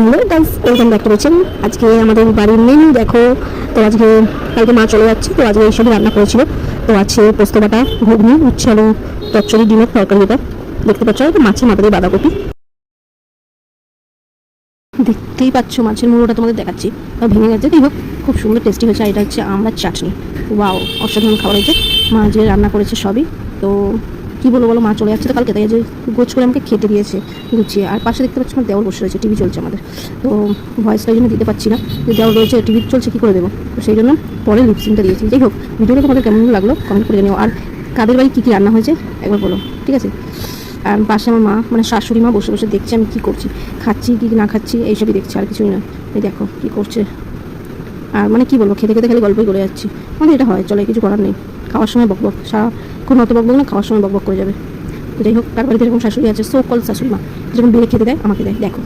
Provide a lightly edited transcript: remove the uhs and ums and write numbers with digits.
Hello guys, welcome back to my channel. আজকে আমাদের বাড়ির মেনু দেখো। তো আজকে কালকে মা চলে যাচ্ছে, তো আজকে এইসবই রান্না করেছিল। তো আছে পোস্ত বাটা, ঘুগনি, উচ্ছে আলু চচ্চড়ি, ডিমের তরকারি। এটা দেখতে পাচ্ছ, এটা মাছের মাথা দিয়ে বাঁধাকপি। দেখতেই পাচ্ছ মাছের মুড়োটা তোমাদের দেখাচ্ছি, ভেঙে গেছে। যাই হোক, খুব সুন্দর টেস্টি হয়েছে। আর এটা হচ্ছে আমড়ার চাটনি। ওয়াও, অসাধারণ খাবার হয়েছে। মা যে রান্না করেছে সবই। তো কী বলবো বলো, মা চলে যাচ্ছে তো কালকে, তাই যে গোছ করে আমাকে খেতে দিয়েছে গুছিয়ে। আর পাশে দেখতে পাচ্ছি আমার দেওর বসে রয়েছে, টিভি চলছে আমাদের। তো ভয়েসটা জন্য দিতে পারছি না, যে দেওর রয়েছে টিভি চলছে, কী করে দেবো। তো সেই জন্য পরে লিপসিংটা দিয়েছি। যাই হোক, ভিডিওটা তোমাদের কেমন লাগলো কমেন্ট করে জানিও। আর কাদের বাড়ি কী কী রান্না হয়েছে একবার বলো, ঠিক আছে। আর পাশে আমার মা, মানে শাশুড়ি মা, বসে বসে দেখছে আমি কী করছি, খাচ্ছি কি না খাচ্ছি, এইসবই দেখছে, আর কিছুই না। এই দেখো কী করছে। আর মানে কী বলবো, খেতে খেতে খালি গল্পই করে যাচ্ছি। আমাদের এটা হয়, চলে, কিছু করার নেই। খাওয়ার সময় বকবক, সারাক্ষণ অত বকবক না, খাওয়ার সময় বকবক করে যাবে। যাই হোক, তার বাড়িতে এরকম শাশুড়ি আছে, সো কল শাশুড়ি মা, যেরকম বেড়ে খেতে দেয় আমাকে দেয়, দেখো।